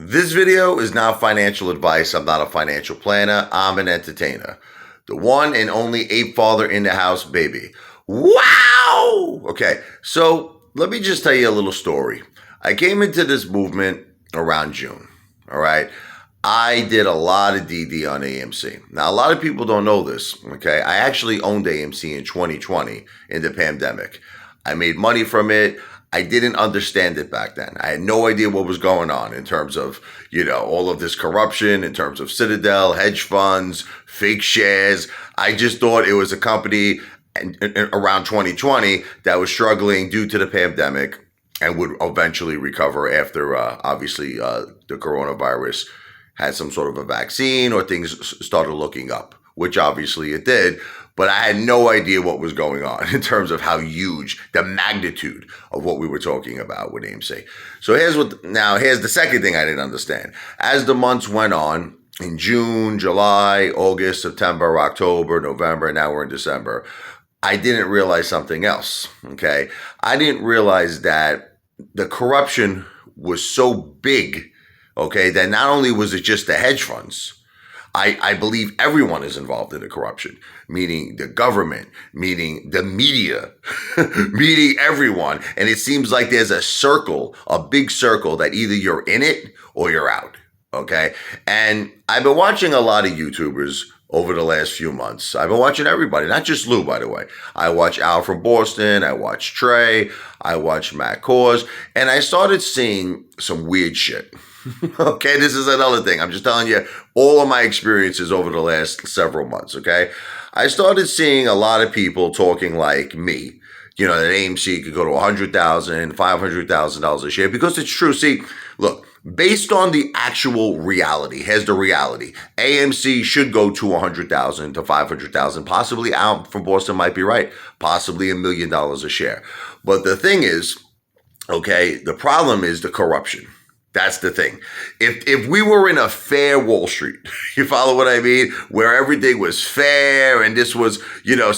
This video is not financial advice. I'm not a financial planner. I'm an entertainer. The one and only ape father in the house, baby. Wow! Okay, so let me just tell you a little story. I came into this movement around June, all right? I did a lot of DD on AMC. Now, a lot of people don't know this, okay? I actually owned AMC in 2020 in the pandemic. I made money from it. I didn't understand it back then. I had no idea what was going on in terms of, all of this corruption, in terms of Citadel, hedge funds, fake shares. I just thought it was a company around 2020 that was struggling due to the pandemic and would eventually recover after, obviously, the coronavirus had some sort of a vaccine or things started looking up, which obviously it did. But I had no idea what was going on in terms of how huge the magnitude of what we were talking about with AMC. So here's the second thing I didn't understand. As the months went on, in June, July, August, September, October, November, and now we're in December, I didn't realize something else, okay? I didn't realize that the corruption was so big, okay, that not only was it just the hedge funds, I believe everyone is involved in the corruption, meaning the government, meaning the media, meaning everyone. And it seems like there's a circle, a big circle that either you're in it or you're out, okay? And I've been watching a lot of YouTubers over the last few months. I've been watching everybody, not just Lou, by the way. I watch Al from Boston, I watch Trey, I watch Matt Kors, and I started seeing some weird shit. Okay, this is another thing. I'm just telling you all of my experiences over the last several months, okay? I started seeing a lot of people talking like me, that AMC could go to $100,000, $500,000 a share, because it's true. See, look, based on the actual reality, here's the reality. AMC should go to $100,000 to $500,000, possibly Al from Boston might be right, possibly $1 million a share. But the thing is, okay, the problem is the corruption. That's the thing. If we were in a fair Wall Street, you follow what I mean? Where everything was fair and this was,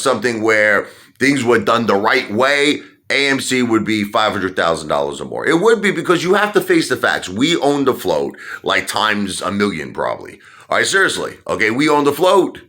something where things were done the right way, AMC would be $500,000 or more. It would be, because you have to face the facts. We own the float like times a million probably. All right, seriously. Okay, we own the float.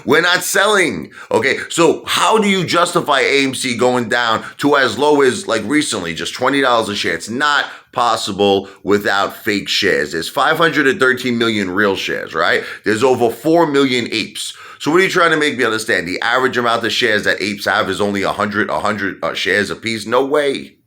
We're not selling. Okay, so how do you justify AMC going down to as low as, like recently, just $20 a share? It's not possible without fake shares. There's 513 million real shares, right? There's over 4 million apes. So what are you trying to make me understand? The average amount of shares that apes have is only 100 shares apiece? No way.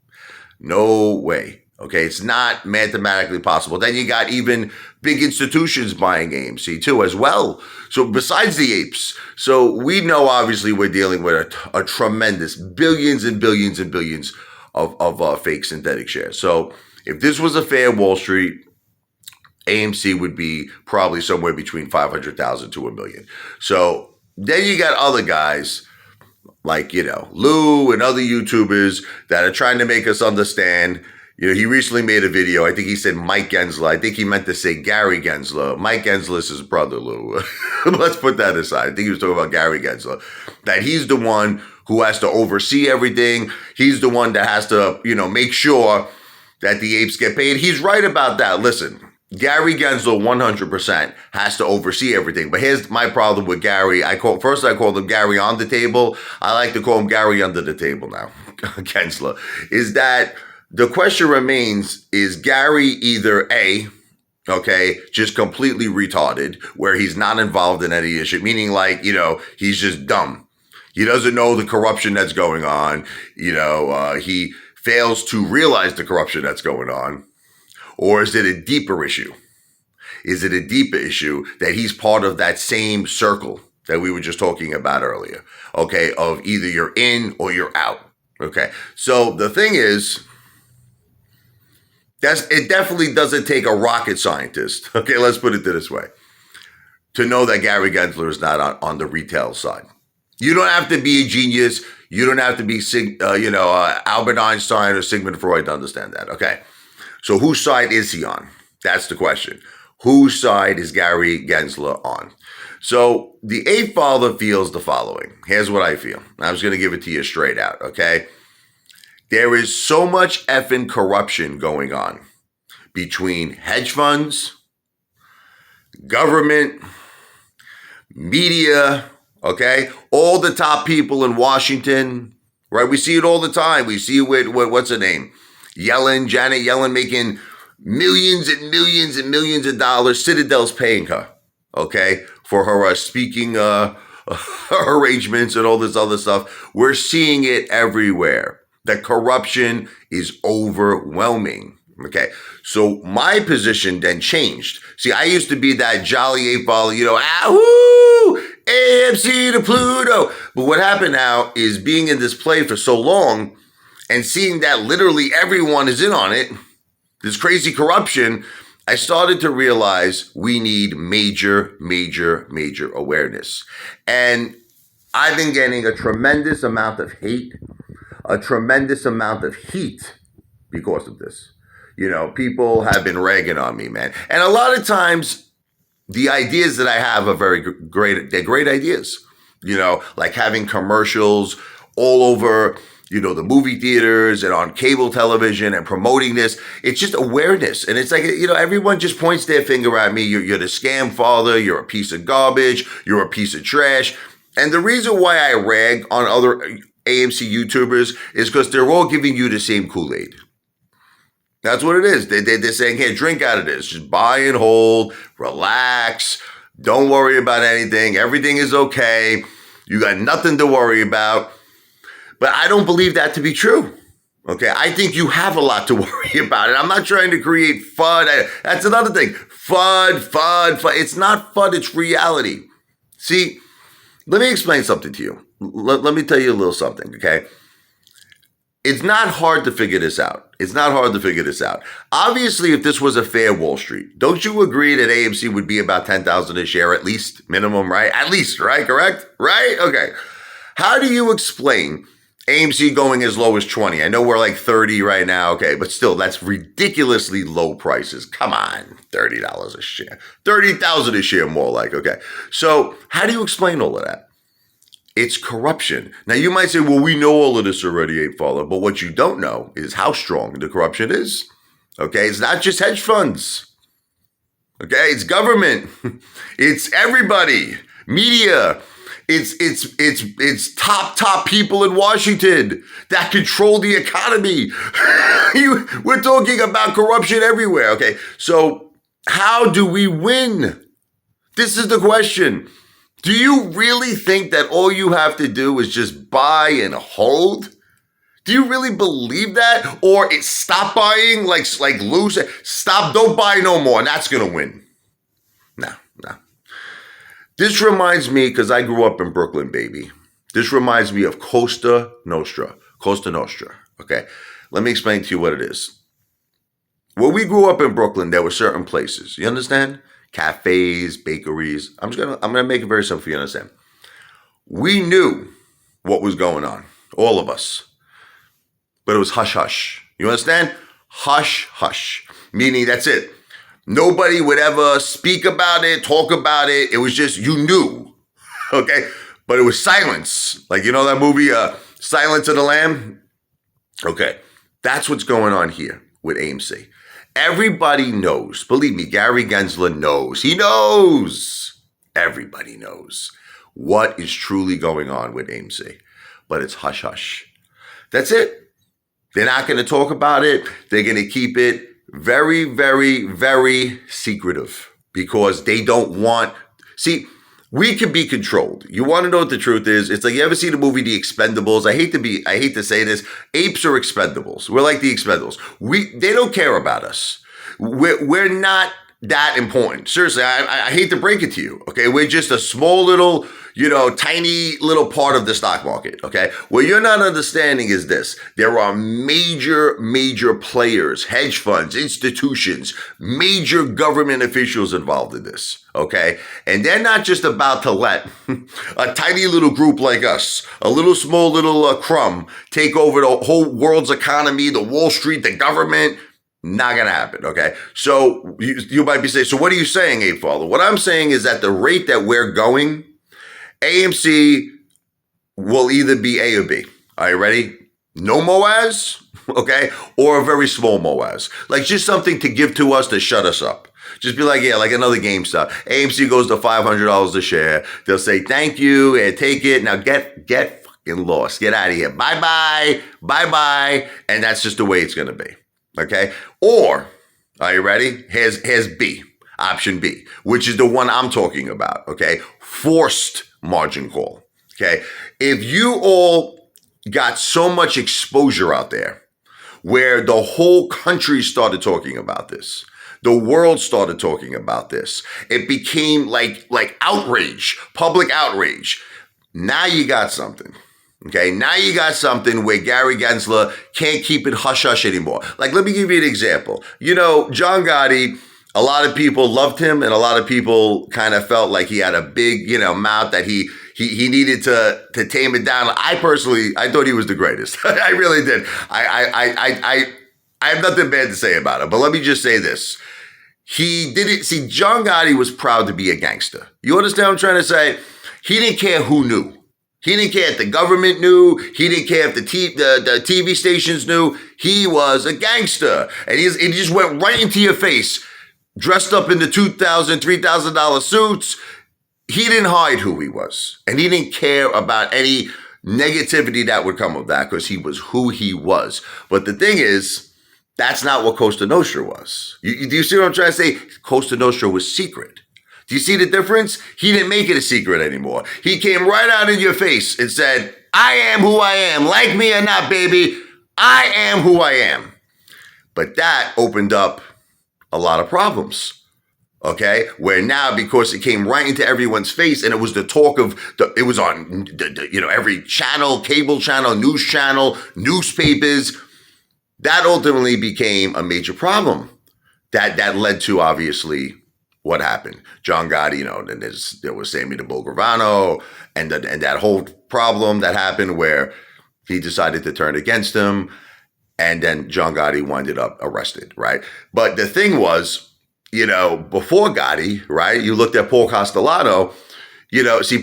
No way. Okay, it's not mathematically possible. Then you got even big institutions buying AMC too as well. So besides the apes, so we know obviously we're dealing with a tremendous billions and billions and billions of fake synthetic shares. So if this was a fair Wall Street, AMC would be probably somewhere between 500,000 to $1 million. So then you got other guys like, Lou and other YouTubers that are trying to make us understand. He recently made a video. I think he said Mike Gensler. I think he meant to say Gary Gensler. Mike Gensler is his brother, Lou. Let's put that aside. I think he was talking about Gary Gensler. That he's the one who has to oversee everything. He's the one that has to, make sure that the apes get paid. He's right about that. Listen, Gary Gensler 100% has to oversee everything. But here's my problem with Gary. I called him Gary on the table. I like to call him Gary under the table now. Gensler. Is that the question remains, is Gary either A, just completely retarded, where he's not involved in any issue, meaning like, he's just dumb. He doesn't know the corruption that's going on. He fails to realize the corruption that's going on. Or is it a deeper issue? Is it a deeper issue that he's part of that same circle that we were just talking about earlier? Okay, of either you're in or you're out. Okay, so the thing is, it definitely doesn't take a rocket scientist, okay, let's put it this way, to know that Gary Gensler is not on the retail side. You don't have to be a genius. You don't have to be, Albert Einstein or Sigmund Freud to understand that, okay? So whose side is he on? That's the question. Whose side is Gary Gensler on? So the ape father feels the following. Here's what I feel. I was going to give it to you straight out, okay? There is so much effing corruption going on between hedge funds, government, media, okay? All the top people in Washington, right? We see it all the time. We see it with, what's her name? Yellen, Janet Yellen, making millions and millions and millions of dollars. Citadel's paying her, okay, for her speaking arrangements and all this other stuff. We're seeing it everywhere. The corruption is overwhelming. Okay, so my position then changed. See, I used to be that jolly ape ball, woo, AMC to Pluto. But what happened now is being in this play for so long and seeing that literally everyone is in on it, this crazy corruption, I started to realize we need major, major, major awareness. And I've been getting a tremendous amount of hate, a tremendous amount of heat because of this. People have been ragging on me, man. And a lot of times the ideas that I have are very great. They're great ideas, like having commercials all over, the movie theaters and on cable television and promoting this. It's just awareness. And it's like, everyone just points their finger at me. You're the scam father. You're a piece of garbage. You're a piece of trash. And the reason why I rag on other AMC YouTubers is because they're all giving you the same Kool-Aid. That's what it is. They're saying, here, drink out of this. Just buy and hold, relax. Don't worry about anything. Everything is okay. You got nothing to worry about. But I don't believe that to be true. Okay, I think you have a lot to worry about. And I'm not trying to create FUD. That's another thing. FUD. It's not FUD, it's reality. See, let me explain something to you. Let me tell you a little something, okay? It's not hard to figure this out. Obviously, if this was a fair Wall Street, don't you agree that AMC would be about $10,000 a share at least, minimum, right? At least, right? Correct? Right? Okay. How do you explain AMC going as low as 20? I know we're like 30 right now, okay, but still, that's ridiculously low prices. Come on, $30 a share. 30,000 a share more like, okay. So how do you explain all of that? It's corruption. Now, you might say, well, we know all of this already, Ape Father, but what you don't know is how strong the corruption is. Okay, it's not just hedge funds. Okay, it's government. It's everybody. Media. It's top people in Washington that control the economy. We're talking about corruption everywhere. Okay, so how do we win? This is the question. Do you really think that all you have to do is just buy and hold? Do you really believe that? Or it's stop buying, like lose, stop, don't buy no more, and that's going to win? No. This reminds me, because I grew up in Brooklyn, baby. This reminds me of Costa Nostra, okay? Let me explain to you what it is. When we grew up in Brooklyn, there were certain places, you understand? Cafes, bakeries. I'm gonna make it very simple for you to understand. We knew what was going on, all of us, but it was hush hush. You understand? Hush hush, meaning that's it. Nobody would ever speak about it, talk about it. It was just, you knew, okay? But it was silence. Like, that movie, Silence of the Lamb? Okay, that's what's going on here with AMC. Everybody knows. Believe me, Gary Gensler knows. He knows. Everybody knows what is truly going on with AMC. But it's hush hush. That's it. They're not going to talk about it. They're going to keep it very, very, very secretive because they don't want... See, we can be controlled. You want to know what the truth is? It's like, you ever see the movie The Expendables? I hate to say this. Apes are expendables. We're like the Expendables. They don't care about us. We're not that important. Seriously, I hate to break it to you, okay? We're just a small little, tiny little part of the stock market, okay? What you're not understanding is this. There are major, major players, hedge funds, institutions, major government officials involved in this, okay? And they're not just about to let a tiny little group like us, a little small little crumb, take over the whole world's economy, the Wall Street, the government. Not going to happen, okay? So you might be saying, so what are you saying, Ape Father? What I'm saying is at the rate that we're going, AMC will either be A or B. Are you ready? No MOASS okay? Or a very small MOASS. Like just something to give to us to shut us up. Just be like, yeah, like another GameStop. AMC goes to $500 a share. They'll say, thank you, and take it. Now get fucking lost. Get out of here. Bye-bye. Bye-bye. And that's just the way it's going to be. Okay? Or, are you ready? Here's B. Option B, which is the one I'm talking about. Okay? Forced margin call. Okay? If you all got so much exposure out there where the whole country started talking about this, the world started talking about this. It became like outrage, public outrage. Now you got something. Okay, now you got something where Gary Gensler can't keep it hush-hush anymore. Like, let me give you an example. You know, John Gotti, a lot of people loved him and a lot of people kind of felt like he had a big, mouth that he needed to tame it down. I thought he was the greatest. I really did. I have nothing bad to say about him, but let me just say this. John Gotti was proud to be a gangster. You understand what I'm trying to say? He didn't care who knew. He didn't care if the government knew. He didn't care if the TV stations knew. He was a gangster. And he just went right into your face, dressed up in the $2,000, $3,000 suits. He didn't hide who he was. And he didn't care about any negativity that would come of that because he was who he was. But the thing is, that's not what Costa Nostra was. Do you see what I'm trying to say? Costa Nostra was secret. Do you see the difference? He didn't make it a secret anymore. He came right out in your face and said, I am who I am. Like me or not, baby, I am who I am. But that opened up a lot of problems, okay? Where now, because it came right into everyone's face and it was the talk of, it was on every channel, cable channel, news channel, newspapers, that ultimately became a major problem. That led to, obviously, what happened? John Gotti, then there was Sammy the Bull Gravano and that whole problem that happened where he decided to turn against him. And then John Gotti winded up arrested, right? But the thing was, before Gotti, right, you looked at Paul Castellano,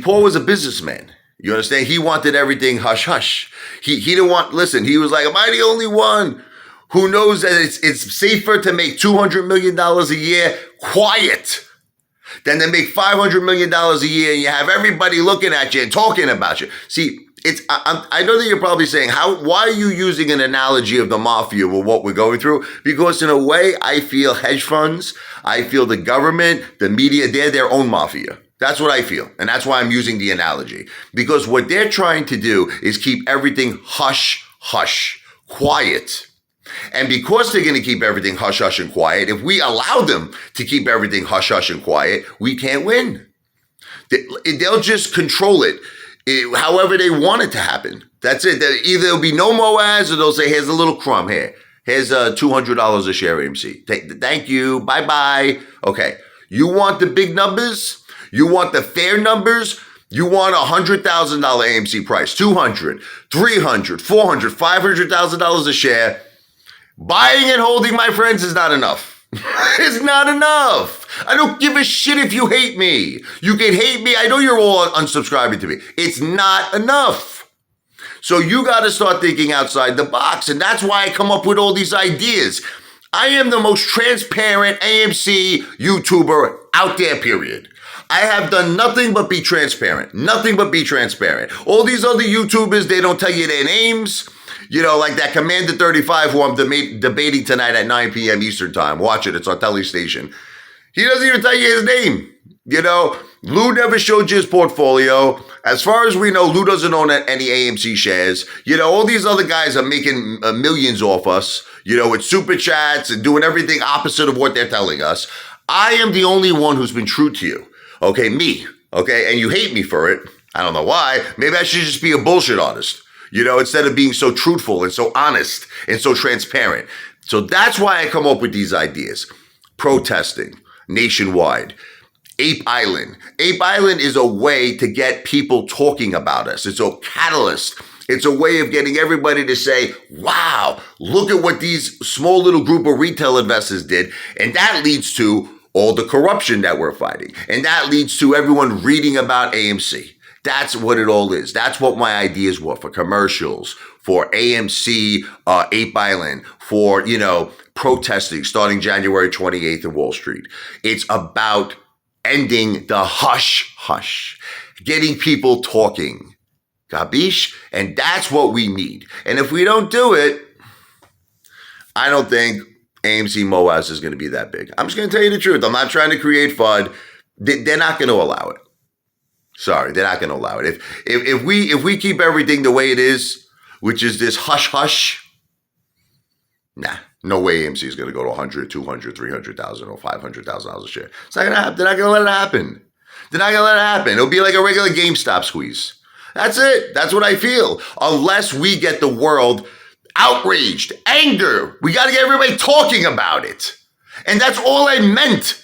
Paul was a businessman. You understand? He wanted everything hush-hush. He didn't want, listen, he was like, am I the only one who knows that it's safer to make $200 million a year quiet than to make $500 million a year and you have everybody looking at you and talking about you? See, I know that you're probably saying, why are you using an analogy of the mafia with what we're going through? Because in a way, I feel hedge funds, I feel the government, the media, they're their own mafia. That's what I feel. And that's why I'm using the analogy. Because what they're trying to do is keep everything hush, hush, quiet. And because they're going to keep everything hush, hush, and quiet, if we allow them to keep everything hush, hush, and quiet, we can't win. They'll just control it however they want it to happen. That's it. Either there'll be no MOASS or they'll say, here's a little crumb here. Here's $200 a share AMC. Thank you. Bye-bye. Okay. You want the big numbers? You want the fair numbers? You want $100,000 AMC price, $200, $300, $400, $500,000 a share. Buying and holding, my friends, is not enough. It's not enough. I don't give a shit if you hate me. You can hate me. I know you're all unsubscribing to me. It's not enough. So you got to start thinking outside the box. And that's why I come up with all these ideas. I am the most transparent AMC YouTuber out there, period. I have done nothing but be transparent. Nothing but be transparent. All these other YouTubers, they don't tell you their names. Like that Commander 35 who I'm debating tonight at 9 p.m. Eastern time. Watch it. It's on Telly Station. He doesn't even tell you his name. Lou never showed you his portfolio. As far as we know, Lou doesn't own any AMC shares. All these other guys are making millions off us, with super chats and doing everything opposite of what they're telling us. I am the only one who's been true to you. Okay, me. Okay, and you hate me for it. I don't know why. Maybe I should just be a bullshit artist. Instead of being so truthful and so honest and so transparent. So that's why I come up with these ideas. Protesting nationwide. Ape Island. Ape Island is a way to get people talking about us. It's a catalyst. It's a way of getting everybody to say, wow, look at what these small little group of retail investors did. And that leads to all the corruption that we're fighting. And that leads to everyone reading about AMC. That's what it all is. That's what my ideas were for commercials, for AMC, 8 Island, for, protesting starting January 28th in Wall Street. It's about ending the hush hush, getting people talking. Gabish? And that's what we need. And if we don't do it, I don't think AMC MOASS is going to be that big. I'm just going to tell you the truth. I'm not trying to create FUD. They're not going to allow it. Sorry, they're not going to allow it. If we keep everything the way it is, which is this hush hush, nah, no way AMC is going to go to 100, 200, 300,000 or $500,000 a share. It's not going to happen. They're not going to let it happen. They're not going to let it happen. It'll be like a regular GameStop squeeze. That's it. That's what I feel. Unless we get the world outraged, anger. We got to get everybody talking about it. And that's all I meant.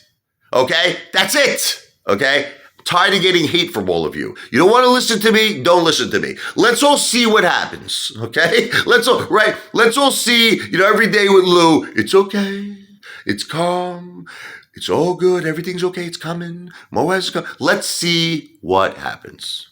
Okay? That's it. Okay? Tired of getting hate from all of you. You don't want to listen to me? Don't listen to me. Let's all see what happens. Okay? Let's all see, every day with Lou, it's okay. It's calm. It's all good. Everything's okay. It's coming. MOASS is coming. Let's see what happens.